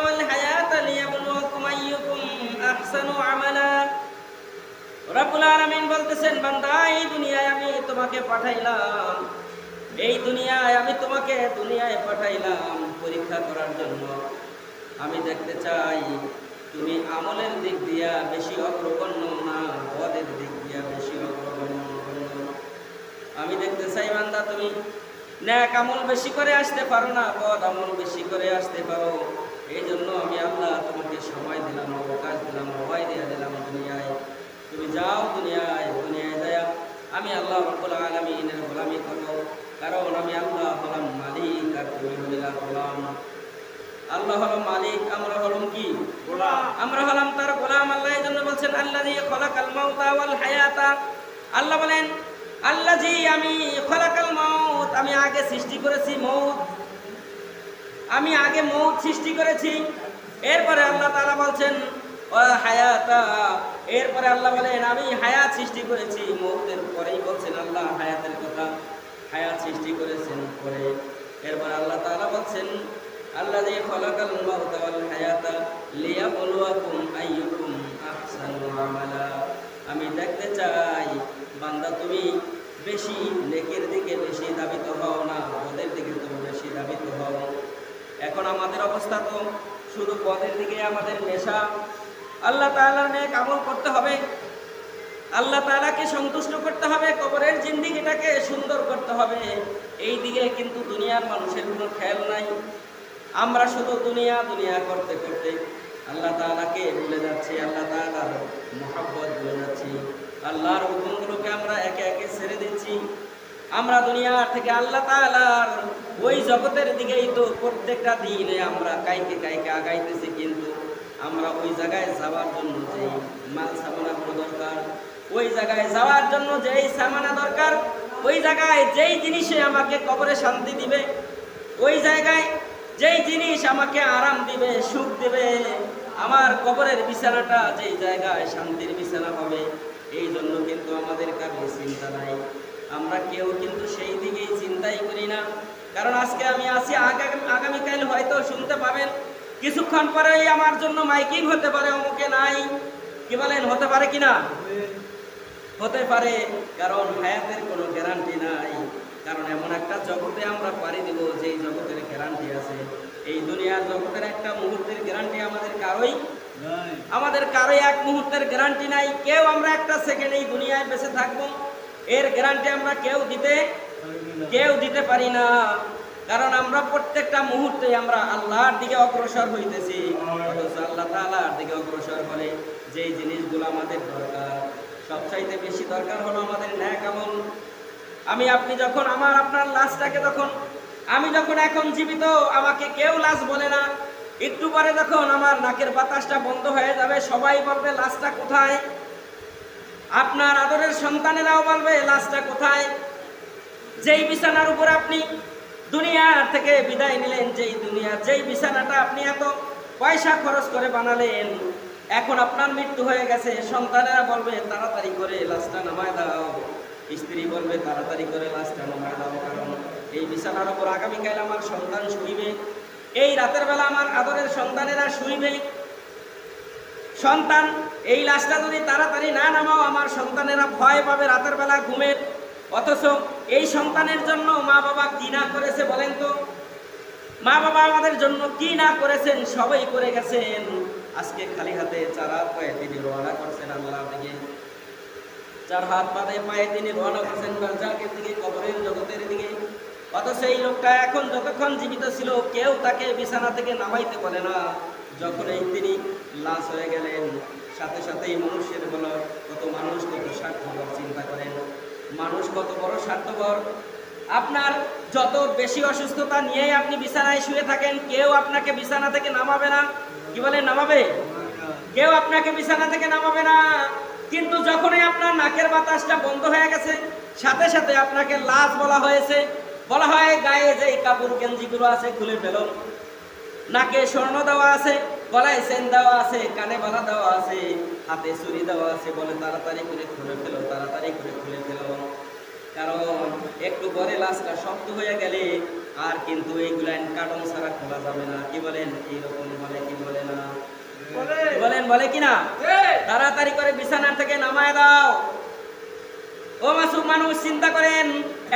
ওয়াল হায়াতা লিয়াবলুয়াকুম আইয়ুকুম আহসানু আমালা। রব্বুল আলামিন বলতেছেন, বান্দা এই দুনিয়ায় আমি তোমাকে পাঠাইলাম, এই দুনিয়ায় আমি তোমাকে দুনিয়ায় পাঠাইলাম পরীক্ষা করার জন্য। আমি দেখতে চাই তুমি আমলের দিক দিয়া বেশি অগ্রগণ্য না পদের দিক দিয়া বেশি অগ্রগণ্য। আমি দেখতে চাই বান্দা তুমি নেক আমল বেশি করে আসতে পারো না পদ আমল বেশি করে আসতে পারো। এই জন্য আমি আল্লাহ তোমাকে সময় দিলাম, অবকাশ দিলাম, ভয় দিয়ে দিলাম দুনিয়ায়। তুমি যাও দুনিয়ায়, দুনিয়ায় যায় আমি আল্লাহ রব্বুল আলামিনের গোলামি করো, কারণ আমি আল্লাহ হলাম মালিক আর তুমি হইলা গোলাম। আল্লাহ হলো মালিক, আমরা হলাম কি? গোলাম। আমরা হলাম তার গোলাম। আল্লাহ এই জন্য বলছেন আল্লাযী খালাকাল মাউতা ওয়াল হায়াতা। আল্লাহ বলেন আল্লাযী, আমি খালাকাল মাউত, আমি আগে সৃষ্টি করেছি মউত, আমি আগে মউত সৃষ্টি করেছি। এরপরে আল্লাহ তাআলা বলছেন ওয়া হায়াতা, এরপরে আল্লাহ বলেন আমি হায়াত সৃষ্টি করেছি। মউতের পরেই বলছেন আল্লাহ হায়াতের কথা, হায়াত সৃষ্টি করেছেন পরে। এরপর আল্লাহ তাআলা বলছেন আল্লাযী খালাকাল মাউতা ওয়াল হায়াতা লিয়াবলুয়াকুম আইয়ুকুম আহসানু আমালা। আমি দেখতে চাই বান্দা তুমি বেশি নেকির দিকে বেশি ধাবিত হও না পদের দিকে তুমি বেশি ধাবিত হও। এখন আমাদের অবস্থা তো শুধু পদের দিকে আমাদের নেশা। আল্লাহ তাআলার নেক আমল করতে হবে, আল্লাহ তাআলাকে সন্তুষ্ট করতে হবে, কবরের জিন্দেগিটাকে সুন্দর করতে হবে। এই দিকে কিন্তু দুনিয়ার মানুষের কোনো খেয়াল নাই। আমরা শুধু দুনিয়া দুনিয়া করতে করতে আল্লাহ তাআলাকে ভুলে যাচ্ছি, আল্লাহ তাআলার মহব্বত ভুলে যাচ্ছি, আল্লাহর হুকুমগুলোকে আমরা একে একে ছেড়ে দিচ্ছি। আমরা দুনিয়া থেকে আল্লাহ তাআলার ওই জগতের দিকেই তো প্রত্যেকটা দিনে আমরা কাইকে কাইকে আগাইতেছি, কিন্তু আমরা ওই জায়গায় যাওয়ার জন্য যেই মাল সামানাগুলো দরকার, ওই জায়গায় যাওয়ার জন্য যেই সামানা দরকার, ওই জায়গায় যেই জিনিসে আমাকে কবরে শান্তি দিবে, ওই জায়গায় যেই জিনিস আমাকে আরাম দিবে, সুখ দিবে, আমার কবরের বিছানাটা যেই জায়গায় শান্তির বিছানা হবে, এই জন্য কিন্তু আমাদের কারো চিন্তা নাই। আমরা কেউ কিন্তু সেই দিকেই চিন্তাই করি না। কারণ আজকে আমি আছি, আগামীকাল হয়তো শুনতে পাবেন, কিছুক্ষণ পরেই আমার জন্য মাইকিং হতে পারে, অমুকে নাই, কি বলেন, হতে পারে কিনা? হতে পারে, কারণ হায়াতের কোনো গ্যারান্টি নাই। কারণ এমন একটা জগতে আমরা পাড়ি দেব যেই জগতের গ্যারান্টি আছে। এই দুনিয়ার জগতের একটা মুহূর্তের গ্যারান্টি আমাদের কারোই নাই, আমাদের কারোই এক মুহূর্তের গ্যারান্টি নাই। কেউ আমরা একটা সেকেন্ড এই দুনিয়ায় বেঁচে থাকবো এর গ্যারান্টি আমরা কেউ দিতে পারি না। কারণ আমরা প্রত্যেকটা মুহূর্তে আমরা আল্লাহর দিকে অগ্রসর হইতেছি, অথচ আল্লাহ তাআলার দিকে অগ্রসর হলে যেই জিনিসগুলো আমাদের দরকার, সবচাইতে বেশি দরকার হলো আমাদের নেক আমল। আমি আপনি যখন আপনার লাশটাকে আমি যখন এখন জীবিত, আমাকে কেউ লাশ বলে না। একটু পরে যখন আমার নাকের বাতাসটা বন্ধ হয়ে যাবে, সবাই বলবে লাশটা কোথায়? আপনার আদরের সন্তানেরাও বলবে লাশটা কোথায়? যেই বিছানার উপর আপনি দুনিয়া থেকে বিদায় নিলেন, যেই বিছানাটা আপনি এত পয়সা খরচ করে বানালেন, এখন আপনার মৃত্যু হয়ে গেছে, সন্তানেরা বলবে তাড়াতাড়ি করে লাশটা নামায় দাও, স্ত্রী বলবে তাড়াতাড়ি করে লাশটা নামায় দাও, কারণ এই বিছানার উপর আগামীকাল আমার সন্তান শুইবে, এই রাতের বেলা আমার আদরের সন্তানেরা শুইবে। সন্তান এই লাশটা যদি তাড়াতাড়ি না নামাও, আমার সন্তানেরা ভয় পাবে রাতের বেলা ঘুমের। অথচ এই সন্তানের জন্য মা বাবা কি না করেছে বলেন তো? মা বাবা আমাদের জন্য কি না করেছেন, সবাই করে গেছেন। আজকে খালি হাতে 4 হাত পায়ে তিনি রওনা করছেন আল্লাহর দিকে, 4 হাত পায়ে তিনি রওনা করছেন বারজাকের দিকে, কবরের জগতের দিকে। অথচ এই লোকটা এখন যতক্ষণ জীবিত ছিল কেউ তাকে বিছানা থেকে নামাইতে পারে না। যখনই তিনি লাশ হয়ে গেলেন, সাথে সাথেই মানুষের বলো, কত মানুষ কত স্বার্থপর, চিন্তা করেন মানুষ কত বড় স্বার্থপর। আপনার যত বেশি অসুস্থতা নিয়েই আপনি বিছানায় শুয়ে থাকেন, কেউ আপনাকে বিছানা থেকে নামাবে না। কি বলে নামাবে? কেউ আপনাকে বিছানা থেকে নামাবে না। কিন্তু যখনই আপনার নাকের বাতাসটা বন্ধ হয়ে গেছে, সাথে সাথে আপনাকে লাশ বলা হয়েছে। বলা হয় গায়ে যে কাপড় গেঞ্জিগুলো আছে খুলে ফেলো, নাকে স্বর্ণ দেওয়া আছে, গলায় চেন দেওয়া আছে, কানে বালা দেওয়া আছে, হাতে ছুরি দেওয়া আছে, বলে তাড়াতাড়ি করে খুলে ফেলো, তাড়াতাড়ি করে খুলে ফেলো। কারণ একটু পরে লাশটা শক্ত হয়ে গেলে আর কিন্তু এইগুলান কার্টন ছাড়া খোলা যাবে না। কি বলেন? এইরকম বলে কি বলে না? বলেন বলে কিনা? তাড়াতাড়ি করে বিছানা থেকে নামায় দাও। ও মাসুম মানুষ, চিন্তা করেন,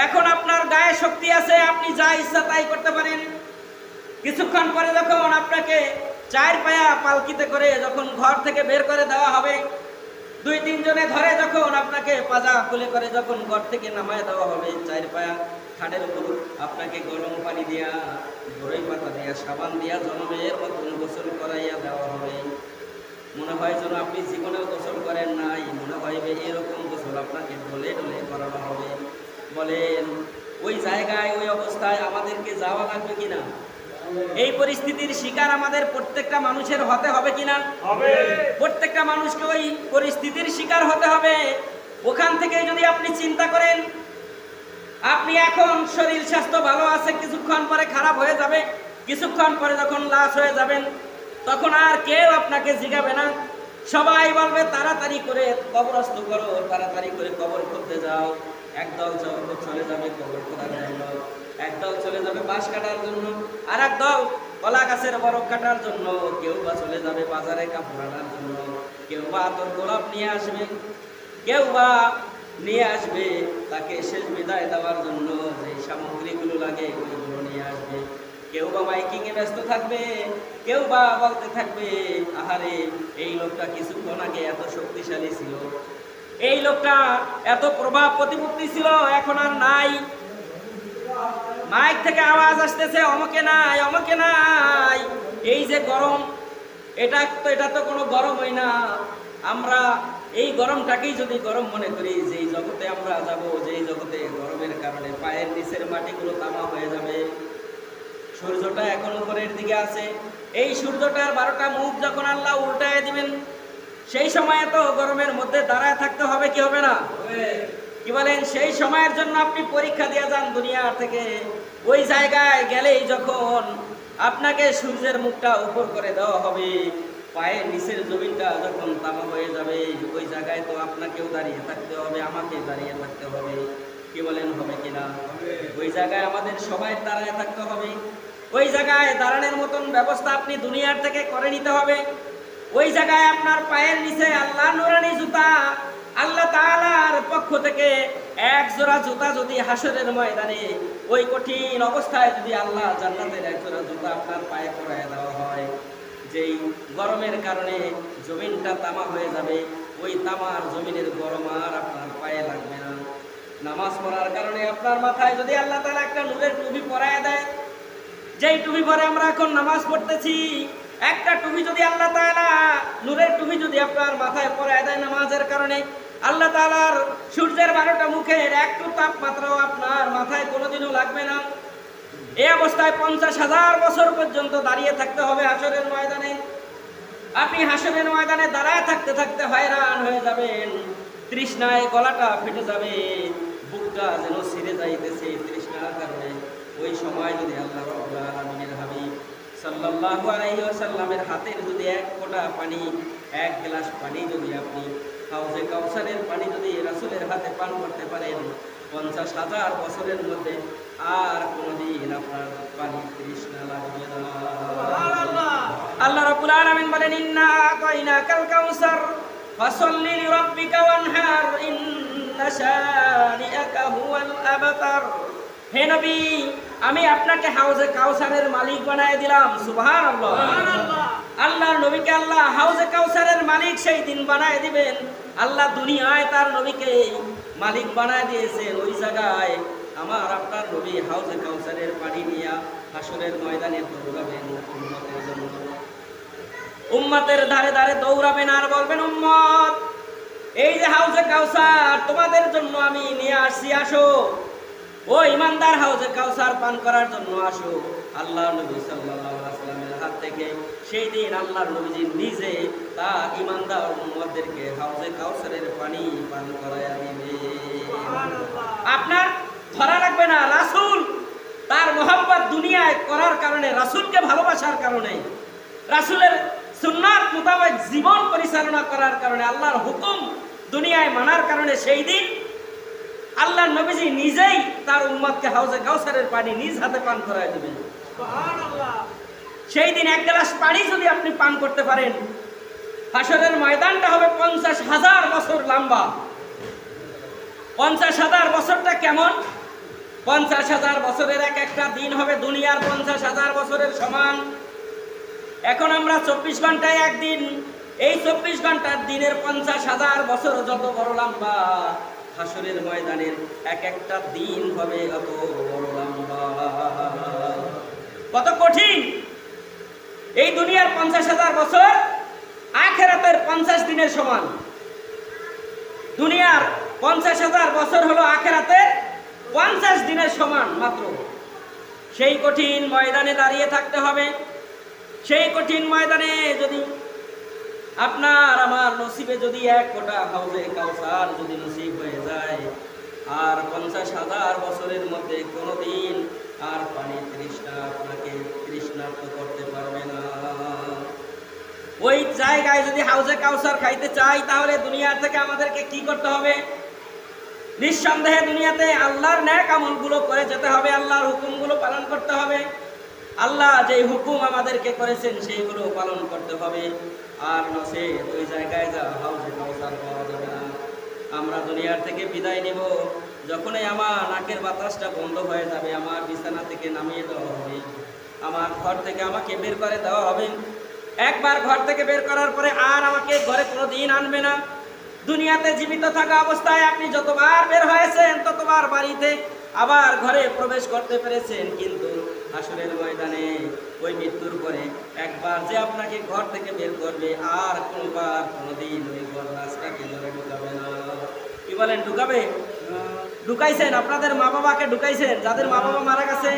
এখন আপনার গায়ে শক্তি আছে, আপনি যা ইচ্ছা তাই করতে পারেন। কিছুক্ষণ পরে যখন আপনাকে চার পায়া পালকিতে করে যখন ঘর থেকে বের করে দেওয়া হবে, 2-3 জনে ধরে যখন আপনাকে পাজা খুলে করে যখন ঘর থেকে নামায় দেওয়া হবে, চার পায়া খাটের উপর আপনাকে গরম পানি দিয়া, বড়ই পাতা দিয়া, সাবান দিয়া জনমের মতন গোসল করাইয়া দেওয়া হবে। মনে হয় যেন আপনি জীবনেও গোসল করেন নাই, মনে হয় এরকম গোসল আপনাকে ঢলে ঢলে করানো হবে। বলেন, ওই জায়গায় ওই অবস্থায় আমাদেরকে যাওয়া লাগবে কিনা? এই পরিস্থিতির শিকার আমাদের প্রত্যেকটা মানুষের হতে হবে কিনা? হবে। প্রত্যেকটা মানুষকে ওই পরিস্থিতির শিকার হতে হবে। ওখান থেকে যদি আপনি চিন্তা করেন, আপনি এখন শরীর স্বাস্থ্য ভালো আছে, কিছুক্ষণ পরে খারাপ হয়ে যাবে, কিছুক্ষণ পরে যখন লাশ হয়ে যাবেন, তখন আর কেউ আপনাকে জিগাবে না। সবাই বলবে তাড়াতাড়ি করে কবরস্থ করো, তাড়াতাড়ি করে কবর খুঁড়তে যাও। একদল চলে যাবে কবর খোঁড়ার জন্য, একদল চলে যাবে বাঁশ কাটার জন্য, আর একদল কলা গাছের বরফ কাটার জন্য, কেউ বা চলে যাবে বাজারে কাপড় আনার জন্য, কেউ বা আতর গোলাপ নিয়ে আসবে, কেউ বা নিয়ে আসবে তাকে শেষ বিদায় দেওয়ার জন্য যে সামগ্রীগুলো লাগে ওইগুলো নিয়ে আসবে। কেউ বা মাইকিং এ ব্যস্ত থাকবে, কেউ বা বলতে থাকবে, আহারে এই লোকটা কিছুক্ষণ আগে এত শক্তিশালী ছিল, এই লোকটা এত প্রভাব প্রতিপত্তি ছিল, এখন আর নাই। মাইক থেকে আওয়াজ আসতেছে, অমকে নাই, অমকে নাই। এই যে গরম, এটা তো কোনো গরমই না। আমরা এই গরমটাকেই যদি গরম মনে করি, যেই জগতে আমরা যাব, যেই জগতে গরমের কারণে পায়ের নিচের মাটিগুলো তামা হয়ে যাবে। সূর্যটা এখন উপরের দিকে আছে, এই সূর্যটার 12টা মুখ যখন আল্লাহ উল্টায় দিবেন, সেই সময় তো গরমের মধ্যে দাঁড়ায় থাকতে হবে কি হবে না? কি বলেন? সেই সময়ের জন্য আপনি পরীক্ষা দিয়ে যান দুনিয়া থেকে। ওই জায়গায় গেলেই যখন আপনাকে সূর্যের মুখটা উপর করে দেওয়া হবে, পায়ের নিচের জমিনটা যখন তামা হয়ে যাবে, ওই জায়গায় তো আপনাকেও দাঁড়িয়ে থাকতে হবে, আমাকে দাঁড়িয়ে থাকতে হবে। কি বলেন, হবে কিনা? ওই জায়গায় আমাদের সবাই দাঁড়ায় থাকতে হবে। ওই জায়গায় দাঁড়ানোর মতন ব্যবস্থা আপনি দুনিয়ার থেকে করে নিতে হবে। ওই জায়গায় আপনার পায়ের নিচে আল্লাহ নুরানি জুতা, আল্লাহ তাআলার পক্ষ থেকে এক জোড়া জুতা যদি হাসরের ময়দানে ওই কঠিন অবস্থায় যদি আল্লাহ জান্নাতের এক জোড়া জুতা আপনার পায়ে পরায় দেওয়া হয়, যেই গরমের কারণে জমিনটা তামা হয়ে যাবে, ওই তামার জমিনের গরম আর আপনার পায়ে লাগবে না। নামাজ পড়ার কারণে আপনার মাথায় যদি আল্লাহ তাআলা একটা নূরের টুপি পরায় দেয়, যেই টুপি পরে আমরা এখন নামাজ পড়তেছি, একটা টুপি যদি আল্লাহ তাআলা নূরের টুপি যদি আপনার মাথায় পরায় দেয় নামাজের কারণে, আল্লাহ তাআলার সূর্যের 12টা মুখের একটু তাপমাত্রাও আপনার মাথায় কোনোদিনও লাগবে না। এই অবস্থায় 50,000 বছর পর্যন্ত দাঁড়িয়ে থাকতে হবে হাসরের ময়দানে। আপনি হাসরের ময়দানে দাঁড়ায় থাকতে থাকতে হয়রান হয়ে যাবেন, তৃষ্ণায় গলাটা ফেটে যাবে, বুকটা যেন ছিঁড়ে যাইতেছে তৃষ্ণার কারণে। ওই সময় যদি আল্লাহ রাব্বুল আলামিনের হাবিব সাল্লাল্লাহু আলাইহি ওয়াসাল্লামের হাতের যদি এক ফোঁটা পানি, এক গ্লাস পানি যদি আপনি হাউজে কাউসারের পানি যদি রাসূলের হাতে পান করতে পারেন, 50,000 বছরের মধ্যে আর কোনদিন আপনার পানি তৃষ্ণা লাগবে না। সুবহানাল্লাহ। আল্লাহ রাব্বুল আলামিন বলেন, ইন্না আতাইনাকাল কাউসার ফাসাল্লি লিরাব্বিকা ওয়ানহার ইন্না শানিআকা হুয়াল আবতার। হে নবী, আমি আপনাকে হাউজে কাউসারের মালিক বানায় দিলাম। সুবহানাল্লাহ। আল্লাহর নবীকে আল্লাহ হাউজে কাউসারের মালিক সেই দিন বানায় দিবেন। আল্লাহ দুনিয়ায় তার নবীকে মালিক বানায় দিয়েছেন। ওই জায়গায় আমার আপনার নবী হাউজে কাউসারের পানি নিয়ে হাসরের ময়দানে দৌড়াবেন উম্মতের জন্য। উম্মতের ধারে ধারে দৌড়াবেন আর বলবেন, উম্মত, এই যে হাউজে কাউসার তোমাদের জন্য আমি নিয়ে আসছি, আসো। ও ইমানদার, হাউজে কাউসার পান করার জন্য আসো। আল্লাহর নবী সাল্লাল্লাহু আলাইহি ওয়াসাল্লামের হাত থেকে সেই দিন আল্লাহর নবীজি নিজে তার ইমানদার উম্মতদেরকে হাউজে কাউসারের পানি পান করায়া দিবে। আপনার ধরা লাগবে না, রাসূল তার মহব্বত দুনিয়ায় করার কারণে, রাসূলকে ভালোবাসার কারণে, রাসূলের সুন্নাত মোতাবেক জীবন পরিচালনা করার কারণে, আল্লাহর হুকুম দুনিয়ায় মানার কারণে সেই দিন আল্লাহ নবীজি নিজেই তার উম্মতকে হাউজে কাউসারের পানি নিজ হাতে পান করায় দিবেন। সুবহানাল্লাহ। সেই দিন এক গ্লাস পানি যদি আপনি পান করতে পারেন, হাসরের ময়দানটা হবে 50,000 বছর লম্বা। 50,000 বছরটা কেমন? 50,000 বছরের এক একটা দিন হবে দুনিয়ার 50,000 বছরের সমান। এখন আমরা 24 ঘন্টায় একদিন, এই 24 ঘন্টার দিনের 50,000 বছর যত বড় লম্বা, হাসরের ময়দানের এক একটা দিন হবে অত বড় লম্বা। কত কঠিন! এই দুনিয়ার 50,000 বছর আখিরাতের 50 দিনের সমান। দুনিয়ার 50,000 বছর হলো আখিরাতের 50 দিনের সমান মাত্র। সেই কঠিন ময়দানে দাঁড়িয়ে থাকতে হবে। সেই কঠিন ময়দানে যদি আপনার আমার নসিবে যদি এক ফোঁটা হাউজে কাউসার যদি নসিব হয়ে যায়, আর 50,000 বছরের মধ্যে কোনোদিন আর পানি তৃষ্ণা আপনাকে তৃষ্ণার্ত করতে পারবে না। ওই জায়গায় যদি হাউজে কাউসার খাইতে চাই, তাহলে দুনিয়া থেকে আমাদেরকে কি করতে হবে? নিঃসন্দেহে দুনিয়াতে আল্লাহর ন্যাক আমলগুলো করে যেতে হবে, আল্লাহর হুকুমগুলো পালন করতে হবে। আল্লাহ যে হুকুম আমাদেরকে করেছেন সেইগুলো পালন করতে হবে। আর নসে ওই জায়গায় যা হাউজে কাউসার পাওয়া যাবে না। আমরা দুনিয়ার থেকে বিদায় নেব, যখনই আমার নাকের বাতাসটা বন্ধ হয়ে যাবে, আমার বিছানা থেকে নামিয়ে দেওয়া হবে, আমার ঘর থেকে আমাকে বের করে দেওয়া হবে। একবার ঘর থেকে বের করার পরে আর আমাকে ঘরে কোনো দিন আনবে না। দুনিয়াতে জীবিত থাকা অবস্থায় আপনি যতবার বের হয়েছেন ততবার বাড়িতে আবার ঘরে প্রবেশ করতে পেরেছেন, কিন্তু হাসরের ময়দানে ওই মৃত্যুর পরে একবার যে আপনাকে ঘর থেকে বের করবে, আর কোনোবার কোনোদিন ওই ঘর রাস্তাকে ধরে ঢুকাবে না। কি বলেন, ঢুকাবে? ঢুকাইছেন, আপনাদের মা বাবাকে ঢুকাইছেন, যাদের মা বাবা মারা গেছে,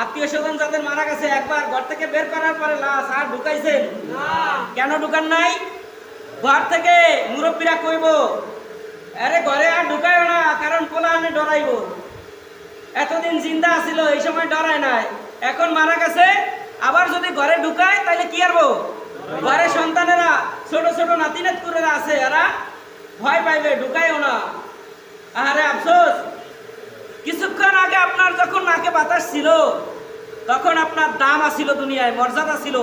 আত্মীয় স্বজন যাদের মারা গেছে, একবার ঘর থেকে বের করার পরে লাশ আর ঢুকাইছেন? কেন ঢুকান নাই? ঘর থেকে মুরব্বীরা কইব, আরে ঘরে আর ঢুকাইও না, কারণ পোলা আনে ডরাইব। এতদিন জিন্দা ছিল, এই সময় ডরায় নাই, এখন মারা গেছে, আবার যদি ঘরে ঢুকায় তাহলে কি করবো? ঘরে সন্তানেরা ছোট ছোট নাতি নাতকুরেরা আছে, এরা ভয় পাইবে, ঢুকাইও না। আরে আফসোস, কিছুক্ষণ আগে আপনার যখন নাকে বাতাস ছিল, তখন আপনার দাম আছিল দুনিয়ায়, মর্যাদা ছিল,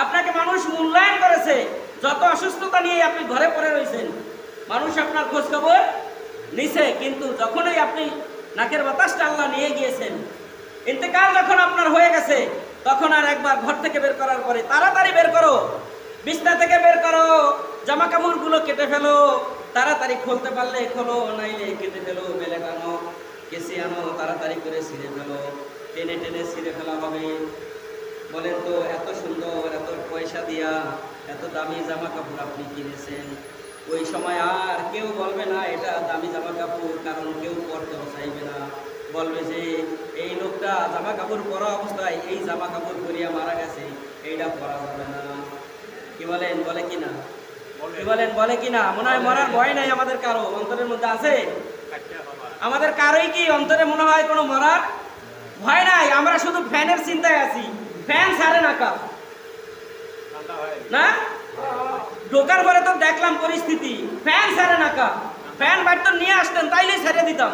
আপনাকে মানুষ মূল্যায়ন করেছে। যত অসুস্থতা নিয়ে আপনি ঘরে পড়ে রয়েছেন, মানুষ আপনার খোঁজ খবর নিছে, কিন্তু যখনই আপনি নাকের বাতাসটা আল্লাহ নিয়ে গিয়েছেন, ইন্তেকাল যখন আপনার হয়ে গেছে, তখন আর একবার ঘর থেকে বের করার পরে তাড়াতাড়ি বের করো, বিছনা থেকে বের করো, জামা কাপড়গুলো কেটে ফেলো, তাড়াতাড়ি খুলতে পারলে খোলো, নাইলে কেটে ফেলো, বেলে আনো, কেসি আনো, তাড়াতাড়ি করে ছিঁড়ে ফেলো, টেনে টেনে ছিঁড়ে ফেলা হবে। বলেন তো, এত সুন্দর, এত পয়সা দিয়া এত দামি জামা কাপড় আপনি কিনেছেন, ওই সময় আর কেউ বলবে না এটা দামি জামা কাপড়, কারণ কেউ পরতেও চাইবে না। বলবে যে এই লোকটা জামা কাপড় পরা অবস্থায় এই জামা কাপড় পরিয়া মারা গেছে, এইটা পরা যাবে না। কি বলেন, বলে কিনা? কি বলেন, বলে কিনা? মনে হয় মরার ভয় নাই আমাদের কারো, অন্তরের মধ্যে আছে? আমাদের কারোই কি অন্তরে মনে হয় কোনো মরার ভয় নাই? আমরা শুধু ফ্যানের চিন্তায় আছি, ফ্যান ছাড়ে না কাপ না। ঢোকার পরে তো দেখলাম পরিস্থিতি, ফ্যান ছাড়ে না কাপ। ফ্যান বাড়ি তো নিয়ে আসতেন, তাইলেই ছেড়ে দিতাম।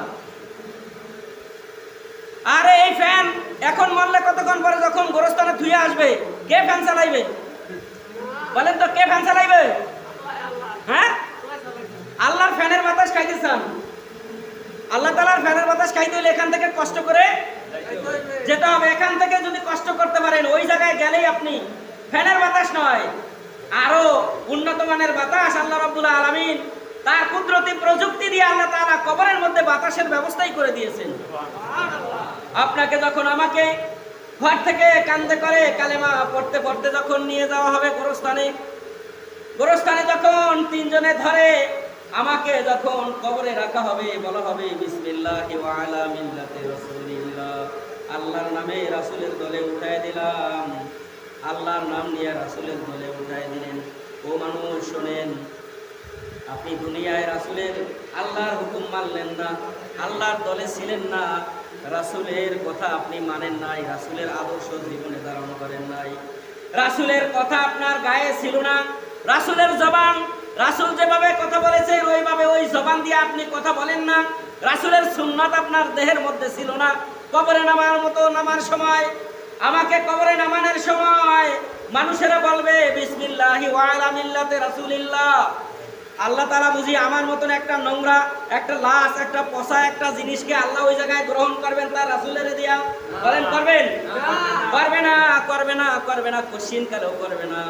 আরে এই ফ্যান এখন মরলে কতক্ষণ পরে যখন গোরস্থানে ধুয়ে আসবে, কে ফ্যান চালাইবে? বলেন তো, কে ফ্যান চালাইবে? হ্যাঁ, আল্লাহর ফ্যানের বাতাস খাইতে চান? আল্লাহ তাআলার ফ্যানের বাতাস খাইতে হলে এখান থেকে কষ্ট করে যেতে হবে। এখান থেকে যদি কষ্ট করতে পারেন, ওই জায়গায় গেলেই আপনি ফ্যানের বাতাস নয়, আরো উন্নত মানের বাতাস আল্লাহ রাব্বুল আলামিন তার কুদরতি প্রযুক্তি দিয়ে আল্লাহ তাআলা কবরের মধ্যে বাতাসের ব্যবস্থাই করে দিয়েছেন। আপনাকে যখন আমাকে ঘর থেকে কান্দে করে কালেমা পড়তে পড়তে যখন নিয়ে যাওয়া হবে গোরস্থানে, গোরস্থানে যখন তিনজনে ধরে আমাকে যখন কবরে রাখা হবে, বলা হবে বিসমিল্লাহি ওয়া আলা মিল্লাতি রাসূলিল্লাহ, আল্লাহর নামে রাসূলের দলে উঠায় দিলাম। আল্লাহর নাম নিয়ে রাসূলের দলে উঠায় দিলেন। ও মানুষ শোনেন, আপনি দুনিয়ায় রাসূলের আল্লাহর হুকুম মানলেন না, আল্লাহর দলে ছিলেন না, রাসূলের কথা আপনি মানেন নাই, রাসূলের আদর্শ জীবনে ধারণ করেন নাই, রাসূলের কথা আপনার গায়ে ছিল না, রাসূলের জবান, রাসূল যেভাবে কথা বলেছেন ওইভাবে ওই জবান দিয়ে আপনি কথা বলেন না, রাসূলের সুন্নাত আপনার দেহের মধ্যে ছিল না। কবরে নামার মতো নামার সময়, আমাকে কবরে নামানোর সময় মানুষেরা বলবে বিসমিল্লাহি ওয়া আলা মিল্লাতি রাসূলিল্লাহ। আল্লাহ তাআলা বুঝি আমার মতন একটা নোংরা, একটা লাশ, একটা পচা একটা জিনিসকে আল্লাহ ওই জায়গায় গ্রহণ করবেন তার রাসূলের দিয়া? বলেন করবেন? করবে না, করবে না, করবে না, কোশ্চিন কালেও করবে না।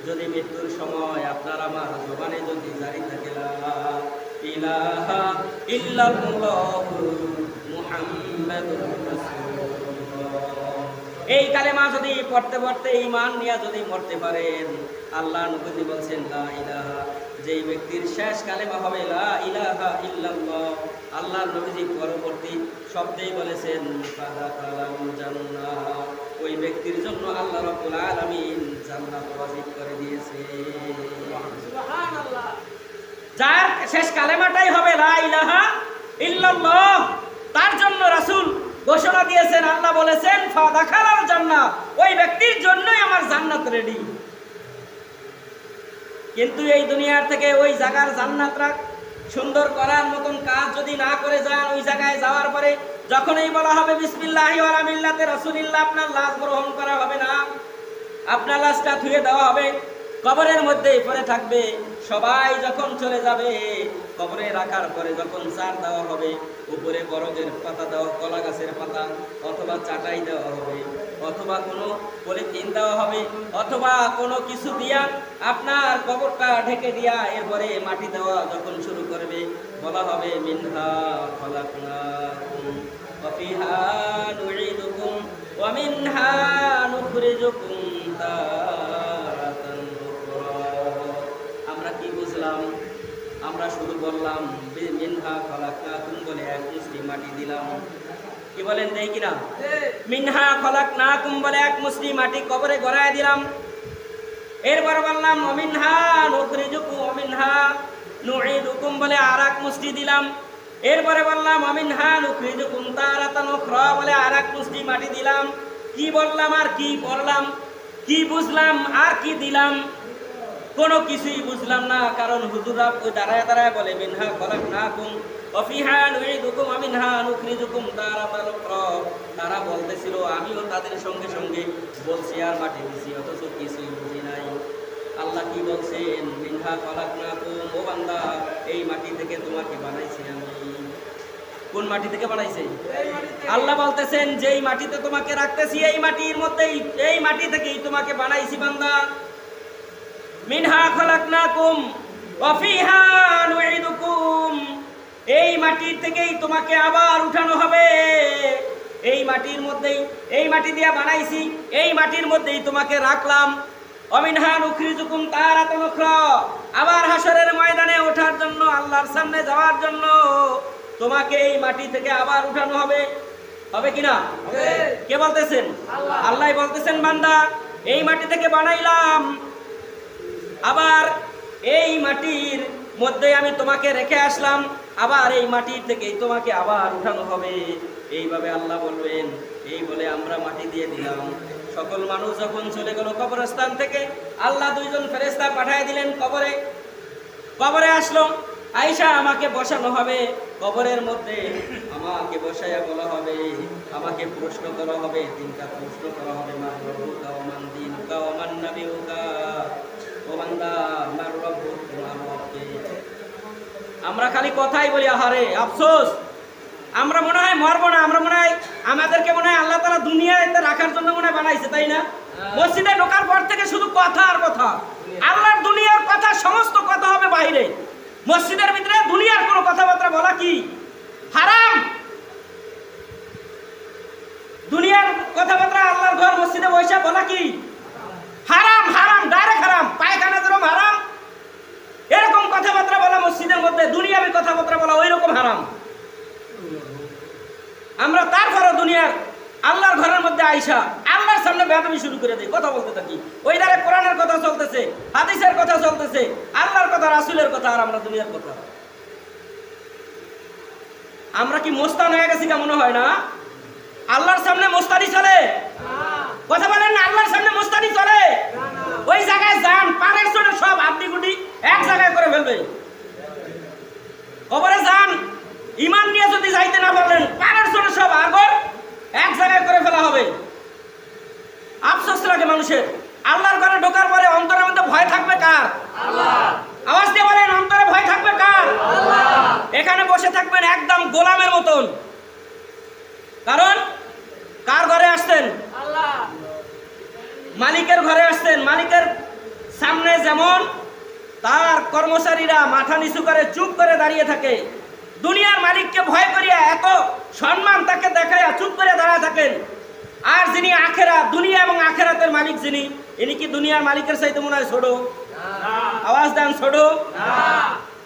যদি মৃত্যুর সময় আপনার আমার জবানে যদি জারি থাকে লা ইলাহা ইল্লাল্লাহু মুহাম্মাদুর রাসূলুল্লাহ, এই কালেমা যদি পড়তে পড়তে ঈমান নিয়ে যদি মরতে পারেন, আল্লাহ নবী বলছেন লা ইলাহা, যেই ব্যক্তির শেষ কালেমা হবে লা ইলাহা ইল্লাল্লাহ, আল্লাহর নবীজি পরবর্তী শব্দেই বলেছেন ফাদাখালাল জান্নাহ, ওই ব্যক্তির জন্য আল্লাহ রাব্বুল আলামিন জান্নাত ওয়াজিব করে দিয়েছে। সুবহানাল্লাহ। যার শেষ কালেমাটাই হবে লা ইলাহা ইল্লাল্লাহ, তার জন্য রাসূল ঘোষণা দিয়েছেন, আল্লাহ বলেছেন ফাদাখালাল জান্নাহ, ওই ব্যক্তির জন্যই আমার জান্নাত রেডি। কিন্তু এই দুনিয়ার থেকে ওই জায়গার জান্নাতটা সুন্দর করার মতন কাজ যদি না করে যান, ওই জায়গায় যাওয়ার পরে যখনই বলা হবে বিসমিল্লাহি ওয়া আলা মিল্লাতি রাসূলিল্লাহ, আপনার লাশ গ্রহণ করা হবে না, আপনার লাশটা ধুয়ে দেওয়া হবে, কবরের মধ্যেই পড়ে থাকবে। সবাই যখন চলে যাবে, কবরে রাখার পরে যখন চার দেওয়া হবে, উপরে বরফের পাতা দেওয়া, কলা গাছের পাতা অথবা চাটাই দেওয়া হবে, অথবা কোনো পলিথিন দেওয়া হবে, অথবা কোনো কিছু দিয়া আপনার কবরটা ঢেকে দিয়া এরপরে মাটি দেওয়া যখন শুরু করবে, বলা হবে মিনহা খালাকনাকুম ওয়া ফিহা নুঈদুকুম ওয়া মিনহা নুখরিজুকুম তারাতান উখরা। আমরা কি বুঝলাম? আমরা শুধু বললাম মিনহা খালাকনাকুম বলে এক মুষ্টি মাটি দিলাম, কি বলেন দেই কিনা? মিনহা খালাকনাকুম বলে এক মুষ্টি মাটি কবরে গড়ায় দিলাম। এরপর বললাম মিনহা নুখরিজুকুম ওয়া মিনহা নুঈদুকুম বলে আরেক মুষ্টি দিলাম। এরপরে বললাম মিনহা নুখরিজুকুম তারাতান উখরা বলে আরেক মুষ্টি মাটি দিলাম। কি বললাম আর কি পড়লাম? কি বুঝলাম আর কি দিলাম? কোনো কিছুই বুঝলাম না, কারণ হুজুরা ওই দাঁড়ায় দাঁড়ায় বলে মিনহা খালাকনাকুম ওয়া ফিহা নুঈদুকুম ওয়া মিনহা নুখরিজুকুম তারাতান উখরা। তারা বলতেছিল, আমিও তাদের সঙ্গে সঙ্গে বলছি আর মাটি দিছি, অথচ কিছুই বুঝি নাই। আল্লাহ কি বলছেন? মিনহা খালাকনাকুম, ও বান্দা এই মাটি থেকে তোমাকে বানাইছি আমি। কোন মাটি থেকে বানাইছে? আল্লাহ বলতেছেন যেই মাটিতে তোমাকে রাখতেছি এই মাটির মধ্যেই, এই মাটি থেকেই তোমাকে বানাইছি বান্দা। মিনহা খালাকনাকুম ওয়া ফিহা নুঈদুকুম, এই মাটি থেকেই তোমাকে আবার উঠানো হবে। এই মাটির মধ্যেই, এই মাটি দিয়ে বানাইছি, এই মাটির মধ্যেই তোমাকে রাখলাম। ওয়া মিনহা নুখরিজুকুম তারাতান উখরা, আবার হাসরের ময়দানে ওঠার জন্য, আল্লাহর সামনে যাওয়ার জন্য তোমাকে এই মাটি থেকে আবার উঠানো হবে। হবে কিনা? হবে। কে বলতেছেন? আল্লাহ। আল্লাহ বলতেছেন বান্দা এই মাটি থেকে বানাইলাম, আবার এই মাটির মধ্যে আমি তোমাকে রেখে আসলাম, আবার এই মাটির থেকেই তোমাকে আবার উঠানো হবে। এইভাবে আল্লাহ বলবেন। এই বলে আমরা মাটি দিয়ে দিলাম। সকল মানুষ যখন চলে গেল কবরস্থান থেকে, আল্লাহ দুইজন ফেরেশতা পাঠিয়ে দিলেন কবরে। কবরে আসলো, আয়েশা আমাকে বসানো হবে কবরের মধ্যে, আমাকে বসাইয়া বলা হবে, আমাকে প্রশ্ন করা হবে, তিনটা প্রশ্ন করা হবে, মান রব্বুকা ওয়া মান দীনুকা ওয়া মান নাবিয়ুকা। ও বান্দা, আমার রব্ব তোমার রবকে। আমরা খালি কথাই বলি, আহারে আফসোস, আমরা মনে হয় মরবো না, আমরা মনে হয় আমাদেরকে মনে হয় আল্লাহ তাআলা দুনিয়াতে রাখার জন্য মনে হয় বানাইছে, তাই না? মসজিদে ঢোকার পর থেকে শুধু কথা আর কথা, আল্লাহর দুনিয়ার কথা, সমস্ত কথা হবে বাইরে। মসজিদের ভিতরে দুনিয়ার কোনো কথাবার্তা বলা কি হারাম? দুনিয়ার কথাবার্তা আল্লাহর ঘর মসজিদে বসে বলা কি হারাম? হারাম, ডাইরেক্ট হারাম। পায়খানা যেরকম হারাম, এরকম কথাবার্তা বলা মসজিদের মধ্যে, দুনিয়াবি কথাবার্তা বলা ওই রকম হারাম। আমরা তারপরও দুনিয়ার আল্লাহর ঘরের মধ্যে আইসা আল্লাহর সামনে বেয়াদবি শুরু করে দেই, কথা বলতে থাকি। ওই ধারে কোরআনের কথা চলতেছে, হাদিসের কথা চলতেছে, আল্লাহর কথা, রাসূলের কথা, আর আমরা দুনিয়ার কথা। আমরা কি মোস্তান হয়ে গেছি? মনে হয় না আল্লাহর সামনে মোস্তানি চলে? কথা বলেন না, আল্লাহর সামনে মোস্তানি চলে? ওই জায়গায় যান, পানের চড়ে সব আড্ডি গুটি এক জায়গায় করে ফেলবে। কবরে যান, ইমান নিয়ে মানুষের। আল্লাহর ঘরে ঢোকার পরে অন্তরের মধ্যে ভয় থাকবে কার? আল্লাহ। আওয়াজ দিয়ে বলেন, অন্তরে ভয় থাকবে কার? আল্লাহ। এখানে বসে থাকবেন একদম গোলামের মতন। কারণ কার ঘরে আসছেন? আল্লাহ। মালিকের ঘরে আসছেন। মালিকের সামনে যেমন তার কর্মচারীরা মাথা নিচু করে চুপ করে দাঁড়িয়ে থাকে, দুনিয়ার মালিককে ভয় করিয়া এত সম্মান তাকে দেখাইয়া চুপ করে দাঁড়ায় থাকেন। আর যিনি আখেরাত, দুনিয়া এবং আখেরাতের মালিক যিনি, ইনি কি দুনিয়ার মালিকের চাইতে মনে হয় ছোট? আওয়াজ দেন, ছোট?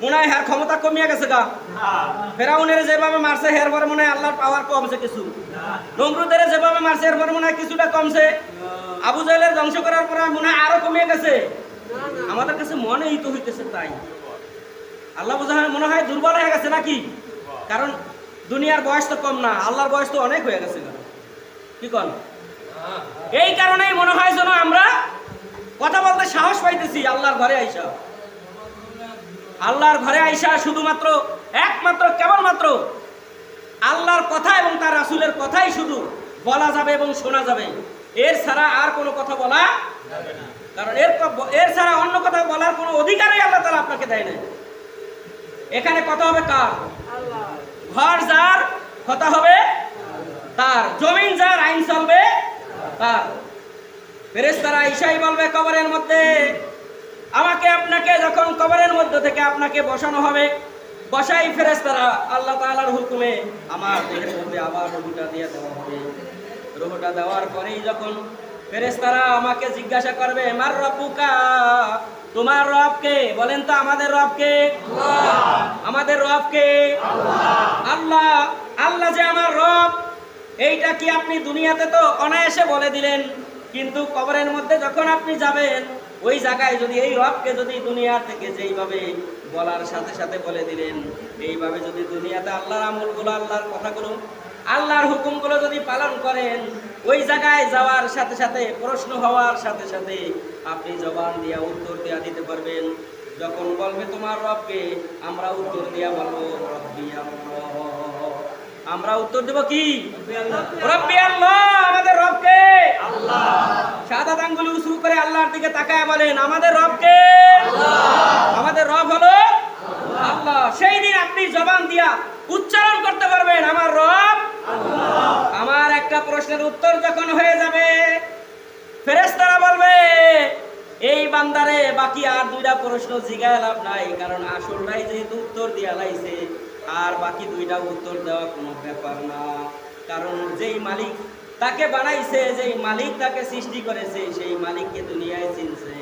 মনে হয় হ্যার ক্ষমতা কমিয়ে গেছে গা? ফেরাউনের যেভাবে মারছে এর পরে মনে হয় আল্লাহর পাওয়ার কমছে কিছু। নমরুদের যেভাবে মারছে এর পরে মনে হয় কিছুটা কমছে। আবু জাহেলের ধ্বংস করার পরে মনে হয় আরো কমিয়ে গেছে। আমাদের কাছে মনেই তো হইতেছে তাই। আল্লাহ মনে হয় দুর্বল হয়ে গেছে নাকি? কারণ দুনিয়ার বয়স তো কম না, আল্লাহর বয়স তো অনেক হয়ে গেছে। কি কন? এই কারণেই মনে হয় যেন আমরা কথা বলতে সাহস পাইতেছি। আল্লাহর ঘরে আইসা, আল্লাহর ঘরে আইসা শুধুমাত্র একমাত্র কেবলমাত্র আল্লাহর কথা এবং তার রাসূলের কথাই শুধু বলা যাবে এবং শোনা যাবে। এর ছাড়া আর কোনো কথা বলা যাবে না। কারণ এর ছাড়া অন্য কথা বলার কোনো অধিকারই আল্লাহ তাআলা আপনাকে দেয় না। এখানে কথা হবে কার? আল্লাহ। ঘর যার কথা হবে তার, জমিন যার আইন চলবে তার। ফেরেশতারা ঈশাই বলবে কবরের মধ্যে, আমাকে আপনাকে যখন কবরের মধ্যে থেকে আপনাকে বসানো হবে, বসাই ফেরেশতারা আল্লাহ তাআলার হুকুমে আমার দেহের মধ্যে আবার রূহটা দিয়ে দেওয়া হবে। রূহটা দেওয়ার পরেই যখন ফেরেশতারা আমাকে জিজ্ঞাসা করবে, মার রব্বুকা, তোমার রব কে? বলেন তো আমাদের রব কে? আল্লাহ। আমাদের রব কে? আল্লাহ। আল্লাহ। আল্লাহ যে আমার রব, এইটা কি আপনি দুনিয়াতে তো অনায়াসে বলে দিলেন, কিন্তু কবরের মধ্যে যখন আপনি যাবেন ওই জায়গায় যদি এই রবকে যদি দুনিয়া থেকে যেইভাবে বলার সাথে সাথে বলে দিলেন, এইভাবে যদি দুনিয়াতে আল্লাহর আমলগুলো, আল্লাহর কথাগুলো, আল্লাহর হুকুমগুলো যদি পালন করেন, ওই জায়গায় যাওয়ার সাথে সাথে প্রশ্ন হওয়ার সাথে সাথে আপনি জবান দিয়া উত্তর দিয়া দিতে পারবেন। যখন বলবে তোমার রবকে, আমরা উত্তর দিয়া বলবো রব্বি আল্লাহ। আমরা উত্তর দেব কি? রব্বি আল্লাহ। আমাদের রবকে আল্লাহ। শাহাদাত আঙ্গুল উঁচু করে আল্লাহর দিকে তাকায় বলেন, আমাদের রবকে আল্লাহ। আমাদের রব হলো আল্লাহ। সেই দিন আপনি জবান দিয়া উচ্চারণ করতে পারবেন আমার রব আল্লাহ। আমার একটা প্রশ্নের উত্তর যখন হয়ে যাবে, ফেরেশতারা বলবে এই বান্দারে বাকি আর দুইটা প্রশ্ন জিগায় লাভ নাই, কারণ আসলটাই যেহেতু উত্তর দিয়া লাইছে, আর বাকি দুইটা উত্তর দেওয়া কোনো ব্যাপার না। কারণ যেই মালিক তাকে বানাইছে, যেই মালিক তাকে সৃষ্টি করেছে, সেই মালিককে দুনিয়ায় চিনছে।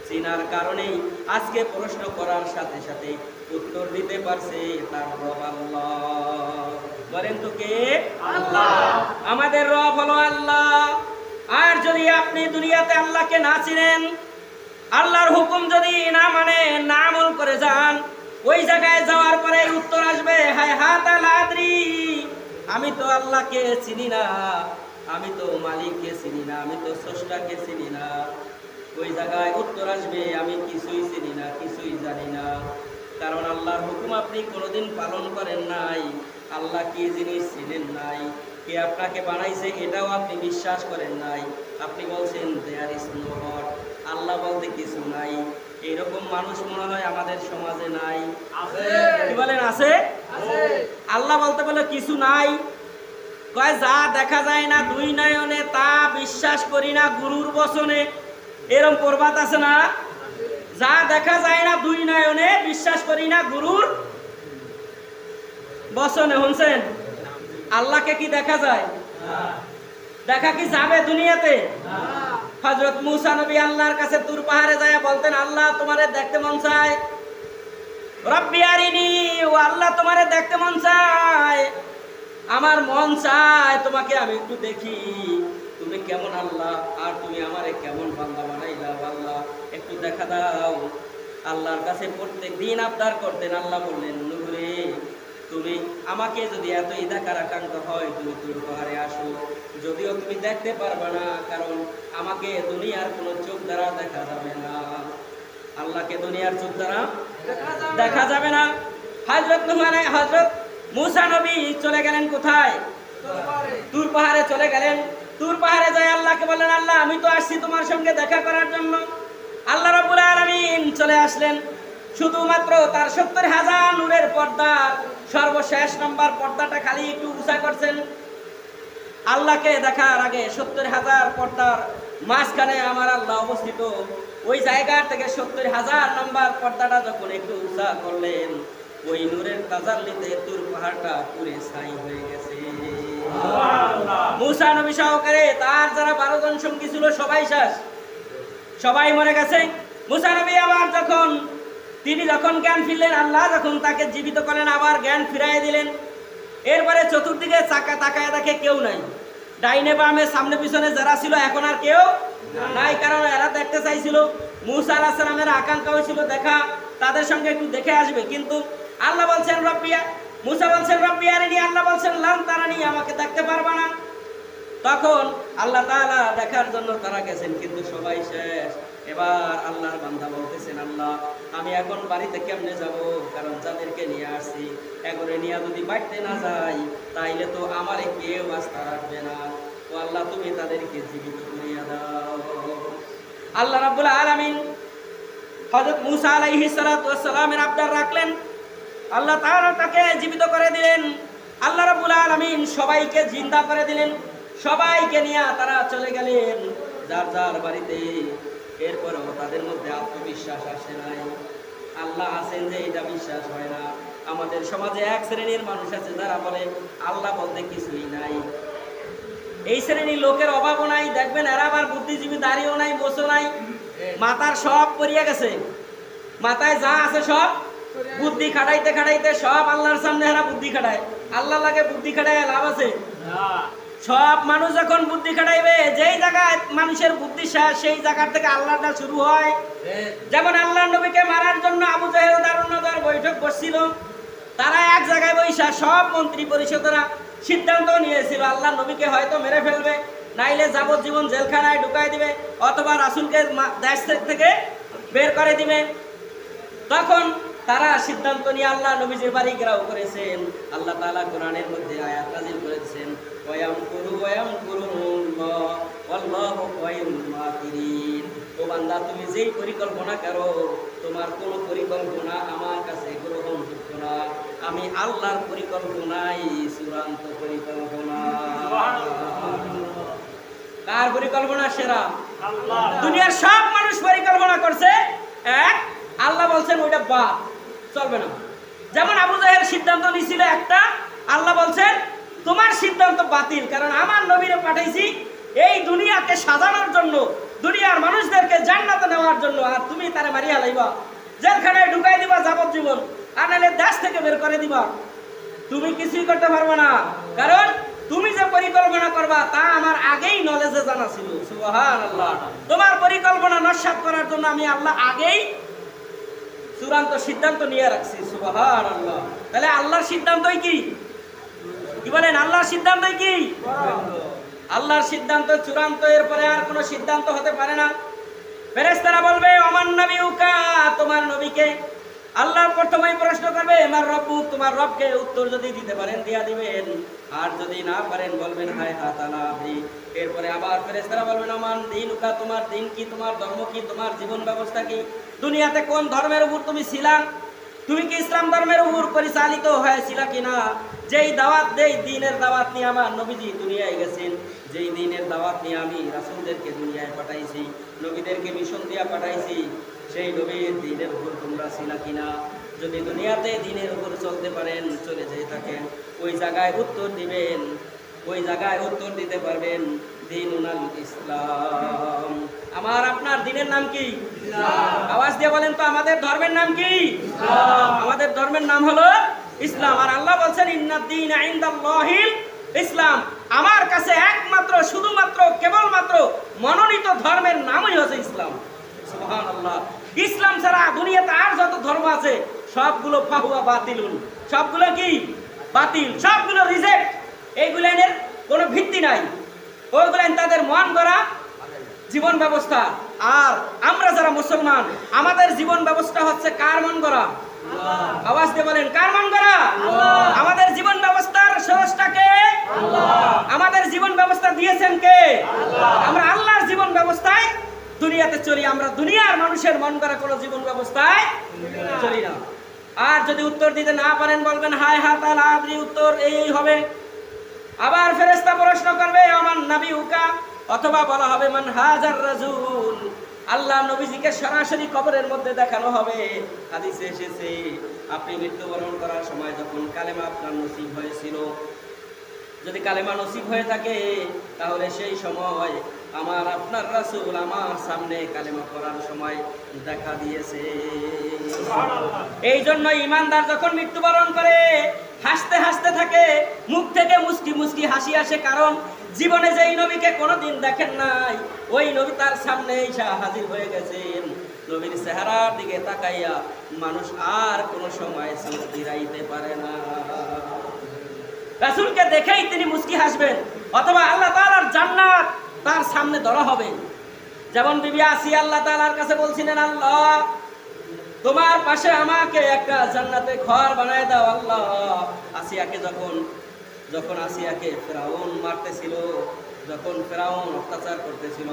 চিনার কারণেই আজকে প্রশ্ন করার সাথে সাথে উত্তর দিতে পারছে তার রব আল্লাহ। বলেন তো কে? আল্লাহ। আমাদের রব হলো আল্লাহ। আর যদি আপনি দুনিয়াতে আল্লাহকে না চিনেন, আল্লাহর হুকুম যদি না মানে, না আমল করে যান, ওই জায়গায় যাওয়ার পরে উত্তর আসবে, হায় হাত আলাদ্রি, আমি তো আল্লাহকে চিনি না, আমি তো মালিককে চিনি না, আমি তো স্রষ্টাকে চিনি না। ওই জায়গায় উত্তর আসবে, আমি কিছুই চিনি না, কিছুই জানি না। কারণ আল্লাহর হুকুম আপনি কোনোদিন পালন করেন নাই, আল্লাহ কি জিনিস চিনেন নাই, কে আপনাকে বানাইছে এটাও আপনি বিশ্বাস করেন নাই। আপনি বলছেন দেয়ার ইজ নো গড, আল্লাহ বলতে কিছু নাই। এইরকম মানুষ মনে হয় আমাদের সমাজে নাই? আছে। কি বলেন? আছে। আল্লাহ বলতে বলে কিছু নাই, কয় যা দেখা যায় না দুই নয়নে তা বিশ্বাস করি না গুরুর বচনে। এরকম প্রবাদ আছে না? যা দেখা যায় না দুই নয়নে বিশ্বাস করি না গুরুর বচনে। শুনছেন? আল্লাহকে কি দেখা যায়? দেখা কি যাবে দুনিয়াতে? হযরত মূসা নবী আল্লাহর কাছে তুর পাহাড়ে যায় বলতেন, আল্লাহ তোমারে দেখতে মন চায়, রব্বি আরিনি, ও আল্লাহ তোমারে দেখতে মন চায়, আমার মন চায় তোমাকে আমি একটু দেখি, তুমি কেমন আল্লাহ, আর তুমি আমারে কেমন বান্দা বানাইলা, আল্লাহ একটু দেখা দাও। আল্লাহর কাছে প্রত্যেক দিন আবদার করতেন। আল্লাহ বললেন, নূরে তুমি আমাকে যদি এতই দেখার আকাঙ্ক্ষা হয়, তুমি তুর পাহাড়ে আসো। যদিও তুমি দেখতে পারবে না, কারণ আমাকে দুনিয়ার কোনো চোখ দ্বারা দেখা যাবে না, আল্লাহকে দুনিয়ার চোখ দ্বারা দেখা যাবে না। হযরত মূসা নবী চলে গেলেন কোথায়? তুর পাহাড়ে চলে গেলেন। তুর পাহাড়ে যায় আল্লাহকে বললেন, আল্লাহ আমি তো আসছি তোমার সঙ্গে দেখা করার জন্য। আল্লাহ রাব্বুল আলামিন চলে আসলেন, শুধুমাত্র তার 70,000 নূরের পর্দা সর্বশেষ নম্বর পর্দাটা খালি একটু উঁচা করছেন। আল্লাহকে দেখার আগে 70,000 পর্দার মাঝখানে আমার আল্লাহ অবস্থিত। ওই জায়গা থেকে 70,000 নম্বর পর্দাটা যখন একটু উঁচা করলেন, ওই নূরের তাজাল্লিতে তুর পাহাড়টা পুরে ছাই হয়ে গেছে। মুসা নবী সহকারে তার যারা 12 জন সঙ্গী ছিল সবাই শেষ, সবাই মরে গেছে। মুসা নবী আবার তিনি যখন জ্ঞান ফিরলেন, আল্লাহ যখন তাকে জীবিত করেন, আবার জ্ঞান ফিরাই দিলেন। এরপরে চতুর্দিকে তাকায় দেখে কেউ নাই, ডাইনে বামে সামনে পিছনে যারা ছিল এখন আর কেউ নাই, কারণ এরা দেখতে চাইছিল। মুসা আলাইহিস সালামের আকাঙ্ক্ষা হয়েছিল দেখা, তাদের সঙ্গে একটু দেখে আসবে, কিন্তু আল্লাহ বলছেন রব্বিয়া, মুসা বলছেন রব্বি আরিনি, আল্লাহ বলছেন লান তারানি, আমাকে দেখতে পারবা না। তখন আল্লাহ তাআলা দেখার জন্য তারা গেছেন, কিন্তু সবাই শেষ। এবার আল্লাহর বান্দা বলতেছেন, আল্লাহ আমি এখন বাড়িতে কেমনে যাব, কারণ যাদেরকে নিয়ে আসছি এগরে নিয়ে যদি বাড়তে না যাই তাইলে তো আমারে কেউ আস্থা রাখবে না। তো আল্লাহ তুমি তাদেরকে জীবিত করিয়া দাও। আল্লাহ রাব্বুল আলামিন হযরত মুসা আলাইহিস সালাতু ওয়াস সালামের আবদার রাখলেন, আল্লাহ তাআলা তাকে জীবিত করে দিলেন। আল্লাহ রাব্বুল আলামিন সবাইকে জিন্দা করে দিলেন, সবাইকে নিয়ে তারা চলে গেলেন যার যার বাড়িতে। এরপরেও তাদের মধ্যে আত্মবিশ্বাস আসে নাই, আল্লাহ আছেন যে এটা বিশ্বাস হয় না। আমাদের সমাজে এক শ্রেণীর মানুষ আছে যারা বলে আল্লাহ বলতে কিছুই নাই। এই শ্রেণীর লোকের অভাবও নাই, দেখবেন এরা আবার বুদ্ধিজীবী, দাঁড়িয়েও নাই, বসো নাই, মাথার সব পড়িয়া গেছে, মাথায় যা আছে সব বুদ্ধি খাটাইতে খাটাইতে সব আল্লাহর সামনে এরা বুদ্ধি খাটায়। আল্লাহ লাগে বুদ্ধি খাটায় লাভ আছে? সব মানুষ যখন বুদ্ধি খাটাইবে, যেই জায়গায় মানুষের বুদ্ধি শেষ সেই জায়গা থেকে আল্লাহটা শুরু হয়। যেমন আল্লাহ নবীকে মারার জন্য আবু জাহেল দারুণাদার বৈঠক বসছিল, তারা এক জায়গায় বৈশা সব মন্ত্রী পরিষদরা সিদ্ধান্ত নিয়েছিল আল্লাহ নবীকে হয়তো মেরে ফেলবে, নাইলে যাবজ্জীবন জেলখানায় ঢুকাই দিবে, অথবা রাসূলকে দেশ থেকে বের করে দিবে। তখন তারা সিদ্ধান্ত নিয়ে আল্লাহ নবীজির বাড়ি ঘেরাও করেছেন। আল্লাহ তাআলা কোরআনের মধ্যে আয়াত নাযিল করেছেন, ওয়ায়ামকুরুল্লাহ ওয়াল্লাহু খায়রুল মাকিরিন। ও বান্দা, তুমি যেই পরিকল্পনা করো, তোমার কোন পরিকল্পনা আমার কাছে গ্রহণযোগ্য না। আমি আল্লাহর পরিকল্পনাই চূড়ান্ত পরিকল্পনা। কার পরিকল্পনা সেরা? আল্লাহ। দুনিয়ার সব মানুষ পরিকল্পনা করছে এক, আল্লাহ বলছেন ওইটা বাদ, চলবে না। যেমন আবু জাহেল সিদ্ধান্ত নিয়েছিল একটা, আল্লাহ বলছেন তোমার সিদ্ধান্ত বাতিল, কারণ আমার নবীরে পাঠাইছি এই দুনিয়াকে সাজানোর জন্য, দুনিয়ার মানুষদেরকে জান্নাতে নেওয়ার জন্য, আর তুমি তারে মারিয়া লাইবা, জেলখানায় ঢুকাই দিবা যাবজ্জীবন, আর নাহলে দেশ থেকে বের করে দিবা। তুমি কিছুই করতে পারবে না, কারণ তুমি যে পরিকল্পনা করবা তা আমার আগেই নলেজে জানা ছিল। সুবহানাল্লাহ। তোমার পরিকল্পনা নস্যাৎ করার জন্য আমি আল্লাহ আগেই চূড়ান্ত সিদ্ধান্ত নিয়ে রাখছি। সুবহানাল্লাহ। তাহলে আল্লাহর সিদ্ধান্তই কি বলেন? আল্লাহর সিদ্ধান্তই কি? আল্লাহর সিদ্ধান্ত চূড়ান্ত, এরপরে আর কোনো সিদ্ধান্ত হতে পারে না। ফেরেশতারা বলবে ওমান নবিউকা, তোমার নবীকে। আল্লাহ প্রথমেই প্রশ্ন করবে আমার রব্বুক, তোমার রবকে। উত্তর যদি দিতে পারেন দিয়া দিবেন, আর যদি না পারেন বলবেন হায় হাতালা আপনি। এরপরে আবার ফেরেশতারা বলবেন ওমান দীনুকা, তোমার দিন কি, তোমার ধর্ম কি, তোমার জীবন ব্যবস্থা কি, দুনিয়াতে কোন ধর্মের উপর তুমি ছিলা, তুমি কি ইসলাম ধর্মের উপর পরিচালিত হয়েছিল কিনা। যেই দাওয়াত দেই দ্বীনের দাওয়াত নিয়ে আমার নবীজি দুনিয়ায় গেছেন, যেই দ্বীনের দাওয়াত নিয়ে আমি রাসূলদেরকে দুনিয়ায় পাঠাইছি, নবীদেরকে মিশন দিয়া পাঠাইছি, সেই নবীর দ্বীনের উপর তোমরা ছিলা কিনা। যদি দুনিয়াতে দ্বীনের উপর চলতে পারেন, চলে যেয়ে থাকেন, ওই জায়গায় উত্তর দিবেন, ওই জায়গায় উত্তর দিতে পারবেন দীনুল ইসলাম। আমার আপনার দ্বীনের নাম কি? ইসলাম। আওয়াজ দিয়ে বলেন তো, আমাদের ধর্মের নাম কি? ইসলাম। আমাদের ধর্মের নাম হলো ইসলাম। আর আল্লাহ বলছেন ইন্নাদ দীনা ইনদাল্লাহিল ইসলাম, আমার কাছে একমাত্র শুধুমাত্র কেবলমাত্র মনোনীত ধর্মের নামই হচ্ছে ইসলাম। সুবহানাল্লাহ। ইসলাম ছাড়া দুনিয়াতে আর যত ধর্ম আছে সবগুলো ফাহুয়া বাতিলুন, সবগুলো কি? বাতিল, সবগুলো রিজেক্ট। এইগুলানের কোনো ভিত্তি নাই, ওইগুলান তাদের মন গড়া জীবন ব্যবস্থা। আর আমরা যারা মুসলমান, আমাদের জীবন ব্যবস্থা হচ্ছে কার মন গড়া? আল্লাহ। আওয়াজ দিয়ে বলেন, কার মন গড়া? আল্লাহ। আমাদের জীবন ব্যবস্থার স্রষ্টা কে? আল্লাহ। আমাদের জীবন ব্যবস্থা দিয়েছেন কে? দুনিয়াতে চলি, আমরা দুনিয়ার মানুষের মন করা কোনো জীবন ব্যবস্থায় চলি না। আর যদি উত্তর দিতে না পারেন বলবেন হায় হাতা লা আদরি, উত্তর এই হবে। আবার ফেরেশতা প্রশ্ন করবে আমান নাবিউকা, অথবা বলা হবে মান হাজার রাজুল, আল্লাহ নবীজিকে সরাসরি কবরের মধ্যে দেখানো হবে। হাদিসে এসেছে আপনি মৃত্যুবরণ করার সময় যখন কালেমা আপনার নসিব হয়েছিল, যদি কালেমা নসিব হয়ে থাকে তাহলে সেই সময় আমার আপনার রাসূল আমার সামনে কালেমা পড়ার সময় দেখা দিয়েছে। এই জন্য ইমানদার যখন মৃত্যুবরণ করে হাসতে হাসতে থাকে, মুখ থেকে মুস্কি মুস্কি হাসি আসে, কারণ জীবনে যেই নবীকে কোনোদিন দেখেন নাই ওই নবী তার সামনে এসে হাজির হয়ে গেছেন। নবীর চেহারার দিকে তাকাইয়া মানুষ আর কোনো সময় ফিরাইতে পারে না। রাসূলকে দেখেই তিনি মুস্কি হাসবেন, অথবা আল্লাহ তাআলার জান্নাত তার সামনে ধরা হবে। যেমন বিবি আসিয়া আল্লাহ তাআলার কাছে বলছিলেন, আল্লাহ তোমার পাশে আমাকে একটা জান্নাতে ঘর বানায় দাও। আল্লাহ আসিয়াকে যখন আসিয়াকে ফেরাউন মারতেছিল, যখন ফেরাউন অত্যাচার করতেছিল,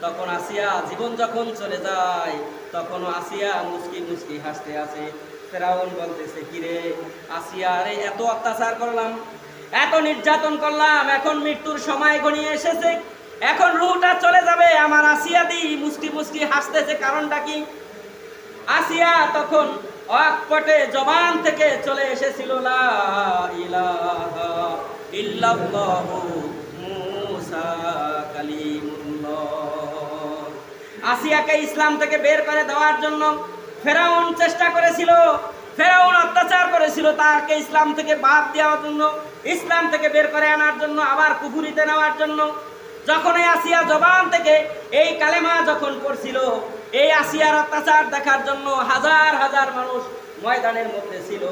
তখন আসিয়া জীবন যখন চলে যায় তখন আসিয়া মুস্কি মুস্কি হাসতে আছে। ফেরাউন বলতেছে, কিরে আসিয়া, রে এত অত্যাচার করলাম, এত নির্যাতন করলাম, এখন মৃত্যুর সময় ঘনিয়ে এসেছে, এখন রুহটা চলে যাবে, আমার আসিয়া দি মুস্কি মুস্কি হাসতেছে, কারণটা কি? আসিয়া তখন অকপটে জবান থেকে চলে এসেছিল লা ইলাহা ইল্লাল্লাহু মুসা কালিমুল্লাহ। আসিয়াকে ইসলাম থেকে বের করে দেওয়ার জন্য ফেরাউন চেষ্টা করেছিল, ফেরাউন অত্যাচার করেছিল তাকে ইসলাম থেকে বাদ দেওয়ার জন্য, ইসলাম থেকে বের করে আনার জন্য, আবার কুফরিতে নেওয়ার জন্য। যখন এই আসিয়া জবান থেকে এই কালেমা যখন পড়ছিল, এই আসিয়ার অত্যাচার দেখার জন্য হাজার হাজার মানুষ ময়দানের মধ্যে ছিল।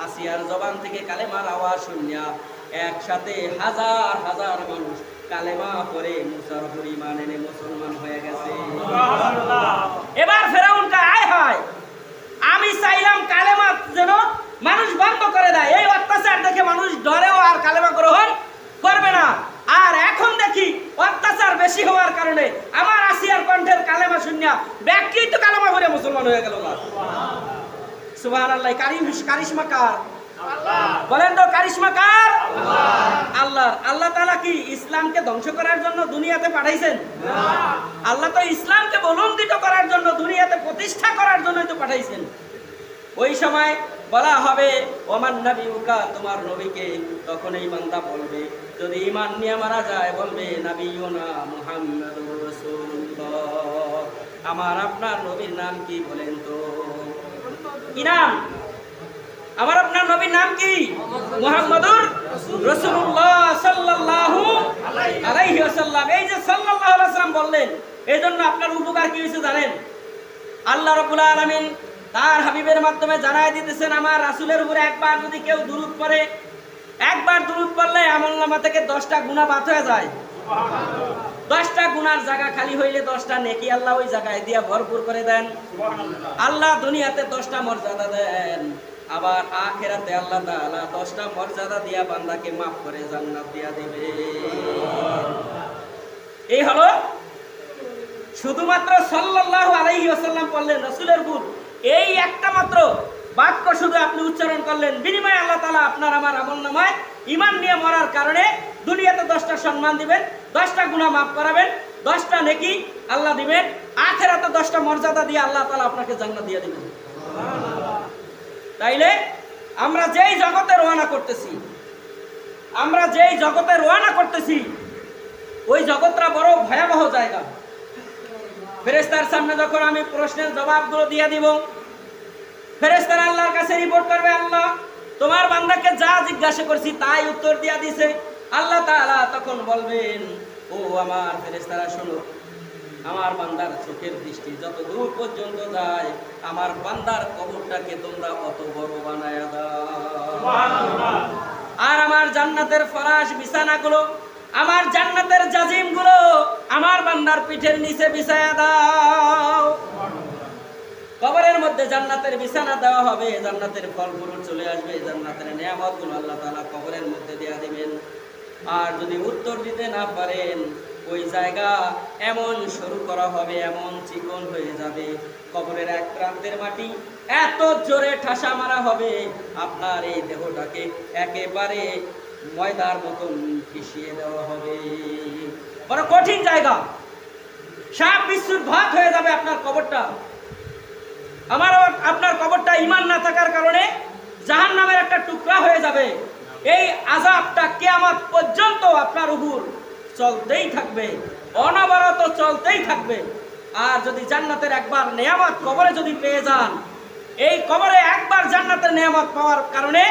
আসিয়ার জবান থেকে কালেমার আওয়াজ শুনিয়া একসাথে হাজার হাজার মানুষ কালেমা পড়ে মুসার উপর ঈমান এনে মুসলমান হয়ে গেছে। এবার ফেরাউন কা আয় হয়, আমি চাইলাম কালেমা যেন মানুষ বন্ধ করে দেয়, এই অত্যাচার দেখে মানুষ ডরেও আর কালেমা গ্রহণ করবে না। আর এখন দেখি অত্যাচার বেশি হওয়ার কারণে আমার আসিয়ার কণ্ঠের কালেমা শুনিয়া ব্যক্তি তো কালেমা পড়ে মুসলমান হয়ে গেল। সুবহানাল্লাহ। কারিশমা কার? বলেন তো কারিশমা কার? আল্লাহর। আল্লাহ তাআলা কি ইসলামকে ধ্বংস করার জন্য দুনিয়াতে পাঠাইছেন? আল্লাহ তো ইসলামকে বলন্দিত করার জন্য, দুনিয়াতে প্রতিষ্ঠা করার জন্যই তো পাঠাইছেন। ওই সময় বলা হবে ওমান নাবিউকা, তোমার নবীকে। তখন এই বান্দা বলবে, যদি ঈমান নিয়ে মারা যায়, বলবে নাবিয়ুনা মুহাম্মাদুর রাসূলুল্লাহ। আমার আপনার নবীর নাম কি বলেন তো? কি নাম? আমার আপনার নবীর নাম কি? মুহাম্মাদুর রাসূলুল্লাহ সাল্লাল্লাহু আলাইহি ওয়াসাল্লাম। এই যে সাল্লাল্লাহু আলাইহি ওয়াসাল্লাম বললেন, এজন্য আপনার উপকার কি হয়েছে জানেন? আল্লাহ রাব্বুল আলামিন তার হাবিবের মাধ্যমে জানায় দিতেছেন, আমার রাসূলের উপরে একবার যদি কেউ দুরূদ পড়ে, একবার দুরূদ পড়লে আমলনামা থেকে 10টা গুনাহ বাদ হয়ে যায়। 10টা গুনার জায়গা খালি হইলে 10টা নেকি আল্লাহ ওই জায়গায় দিয়া ভরপুর করে দেন। আল্লাহ দুনিয়াতে 10টা মর্যাদা দেন, আবার আখিরাতে আল্লাহ তাআলা 10টা মর্যাদা দিয়া বান্দাকে maaf করে জান্নাত দিয়া দিবে। এই হলো শুধুমাত্র সাল্লাল্লাহু আলাইহি ওয়াসাল্লাম বললেন রাসূলের উপর এই একটা মাত্র বাক্য শুধু আপনি উচ্চারণ করলেন, বিনিময়ে আল্লাহ তাআলা আপনার আমার আমলনামায় ঈমান নিয়ে মরার কারণে দুনিয়াতে 10টা সম্মান দিবেন, 10টা গুনাহ maaf করাবেন, 10টা নেকি আল্লাহ দিবেন, আখিরাতে 10টা মর্যাদা দিয়ে আল্লাহ তাআলা আপনাকে জান্নাত দিয়ে দিবেন। তাইলে আমরা যেই জগতে রওনা করতেছি, ওই জগৎটা বড় ভয়াবহ জায়গা। ফেরেশতার সামনে যখন আমি প্রশ্নের জবাবগুলো দিয়ে দিব, ফেরেশতারা আল্লাহর কাছে রিপোর্ট করবে, আল্লাহ তোমার বান্দাকে যা জিজ্ঞাসা করছি তাই উত্তর দিয়া দিছে। আল্লাহ তাআলা তখন বলবেন, ও আমার ফেরেশতারা শোনো, আমার বান্দার চোখের দৃষ্টি যত দূর পর্যন্ত যায়, আমার বান্দার কবরটাকে তোমরা অত বড় বানায়া দাও। আর আমার জান্নাতের ফরাশ বিছানাগুলো, আমার জান্নাতের জাজিমগুলো আমার বান্দার পিঠের নিচে বিছায়া দাও। কবরের মধ্যে জান্নাতের বিছানা দেওয়া হবে, জান্নাতের ফলগুলো চলে আসবে, জান্নাতের নিয়ামতগুলো আল্লাহ তাআলা কবরের মধ্যে দেয়া দিবেন। আর যদি উত্তর দিতে না পারেন, ওই জায়গা এমন শুরু করা হবে, এমন চিকন হয়ে যাবে, কবরের এক প্রান্তের মাটি এত জোরে ঠাসা মারা হবে, আপনার এই দেহটাকে একেবারে ময়দার মতন পিষিয়ে দেওয়া হবে। বড় কঠিন জায়গা, সাপ বিচ্ছুর ভাত হয়ে যাবে আপনার কবরটা। আপনার কবরটা ঈমান না থাকার কারণে জাহান্নামের একটা টুকরা হয়ে যাবে। এই আযাবটা কিয়ামত পর্যন্ত আপনার উপর চলতেই থাকবে, অনবরত চলতেই থাকবে। আর যদি জান্নাতের একবার নেয়ামত কবরে যদি পেয়ে যান, এই কবরে একবার জান্নাতের নেয়ামত পাওয়ার কারণে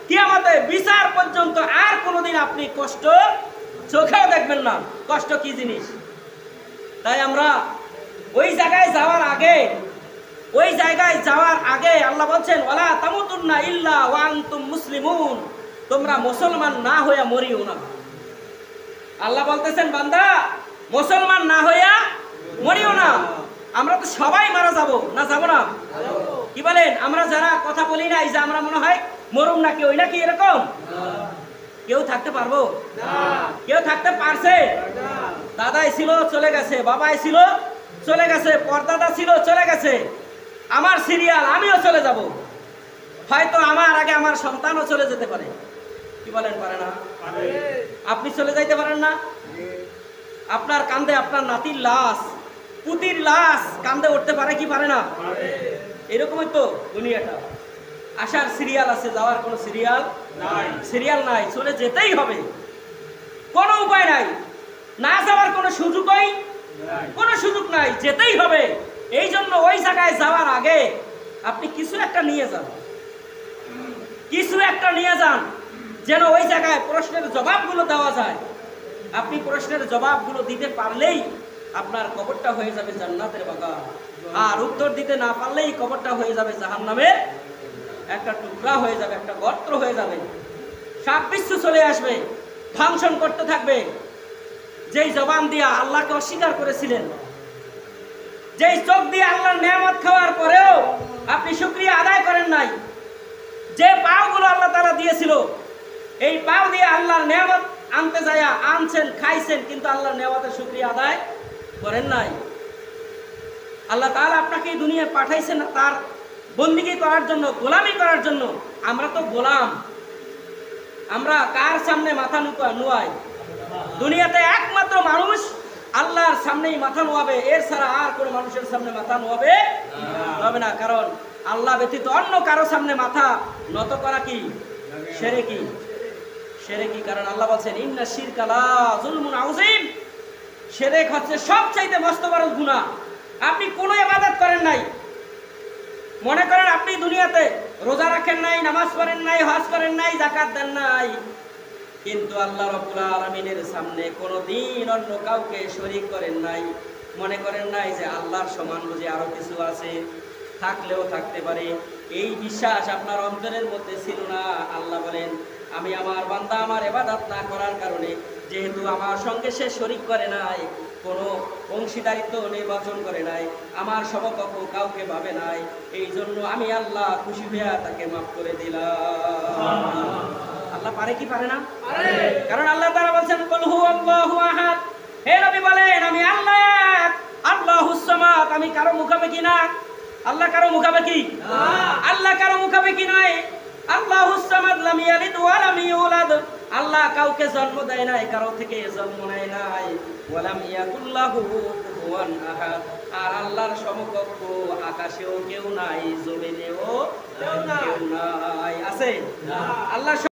কিয়ামতে বিচার পর্যন্ত আর কোনোদিন আপনি কষ্ট চোখেও দেখবেন না। কষ্ট কি জিনিস? তাই আমরা ওই জায়গায় যাওয়ার আগে আল্লাহ বলছেন, ওয়ালা তামুতুন্না ইল্লা ওয়া আনতুম মুসলিমুন, তোমরা মুসলমান না হইয়া মরিও না। আল্লাহ বলতেছেন, বান্দা মুসলমান না হইয়া মরিও না। আমরা তো সবাই মারা যাব না, যাব না? কি বলেন? আমরা যারা কথা বলি নাই যে আমরা মনে হয় মরুম নাকি, ওই নাকি এরকম কেউ থাকতে পারবো? কেউ থাকতে পারছে? দাদাই ছিল চলে গেছে, বাবাই ছিল চলে গেছে, পরদাদা ছিল চলে গেছে, আমার সিরিয়াল, আমিও চলে যাব। হয়তো আমার আগে আমার সন্তানও চলে যেতে পারে। কি বলেন? পারে না? আপনি চলে যাইতে পারেন না? আপনার কান্দে আপনার নাতির লাশ, পুতির লাশ কান্দে উঠতে পারে কি পারে না? এরকমই তো দুনিয়াটা। আসার সিরিয়াল আছে, যাওয়ার কোনো সিরিয়াল নাই। চলে যেতেই হবে, কোনো উপায় নাই, না যাওয়ার কোনো সুযোগ নাই, যেতেই হবে। এই জন্য ওই জায়গায় যাওয়ার আগে আপনি কিছু একটা নিয়ে যান, যেন ওই জায়গায় প্রশ্নের জবাবগুলো দেওয়া যায়। আপনি প্রশ্নের জবাবগুলো দিতে পারলেই আপনার কবরটা হয়ে যাবে জান্নাতের বাগান, আর উত্তর দিতে না পারলেই কবরটা হয়ে যাবে জাহান্নামের একটা টুকরা হয়ে যাবে, একটা গর্ত হয়ে যাবে। সাপ বিচ্ছু চলে আসবে, ধ্বংসন করতে থাকবে। যেই জবান দিয়া আল্লাহকে অস্বীকার করেছিলেন, যেই চোখ দিয়ে আল্লাহর নেয়ামত খাওয়ার পরেও আপনি শুকরিয়া আদায় করেন নাই, যে পাওগুলো আল্লাহ তাআলা দিয়েছিল, এই পাও দিয়ে আল্লাহর নেয়ামত আনতে যায়া আনছেন, খাইছেন, কিন্তু আল্লাহর নেয়ামতের শুকরিয়া আদায় করেন নাই। আল্লাহ তাআলা আপনাকে এই দুনিয়ায় পাঠাইছেন তার বন্দিগি করার জন্য, গোলামি করার জন্য। আমরা তো গোলাম, আমরা কার সামনে মাথা নুয়াই? দুনিয়াতে একমাত্র মানুষ আল্লাহর সামনেই মাথা নোয়াবে, এর ছাড়া আর কোনো মানুষের সামনে মাথা নোয়াবে হবে না। কারণ আল্লাহ ব্যতীত অন্য কারো সামনে মাথা নত করা কি? শিরকি। কারণ আল্লাহ বলছেন, ইন্না শিরকা লা যুলমুন আযীম, শিরক হচ্ছে সবচাইতে মস্ত বড় গুনাহ। আপনি কোনো ইবাদত করেন নাই, মনে করেন আপনি দুনিয়াতে রোজা রাখেন নাই, নামাজ পড়েন নাই, হজ করেন নাই, যাকাত দেন নাই, কিন্তু আল্লাহ রাব্বুল আলামিনের সামনে কোনোদিন অন্য কাউকে শরীক করেন নাই, মনে করেন নাই যে আল্লাহর সমান বুঝি আরো কিছু আছে, থাকলেও থাকতে পারে। এই বিশ্বাস আপনার অন্তরের মধ্যে ছিল না। আল্লাহ বলেন, আমি আমার বান্দা আমার ইবাদত না করার কারণে, যেহেতু আমার সঙ্গে সে শরীক করে নাই, কোনো অংশীদারিত্ব নির্বাচন করে নাই, আমার সমকক্ষ কাউকে ভাবে নাই, এই জন্য আমি আল্লাহ খুশি হয়ে তাকে মাফ করে দিলাম। আল্লাহ পারে কি পারে না? কারণ আল্লাহ তাআলা বলেন, কুল হুয়াল্লাহু আহাদ, হে নবী বলেন আমি আল্লাহ, আল্লাহুস সামাদ, আমি কারো মুখাপেক্ষী না। আল্লাহ কারো মুখাপেক্ষী? আল্লাহ কারো মুখাপেক্ষী নয়। আল্লাহুস সামাদ, লাম ইয়ালিদ ওয়া লাম ইউলাদ, আল্লাহ কাউকে জন্ম দেয় নাই, কারো থেকে জন্ম নেয় নাই। ওয়া লাম ইয়াকুল লাহু কুফুয়ান আহাদ, আর আল্লাহর সমকক্ষ আকাশেও কেউ নাই, জমিনেও কেউ নাই। আছে? আল্লাহ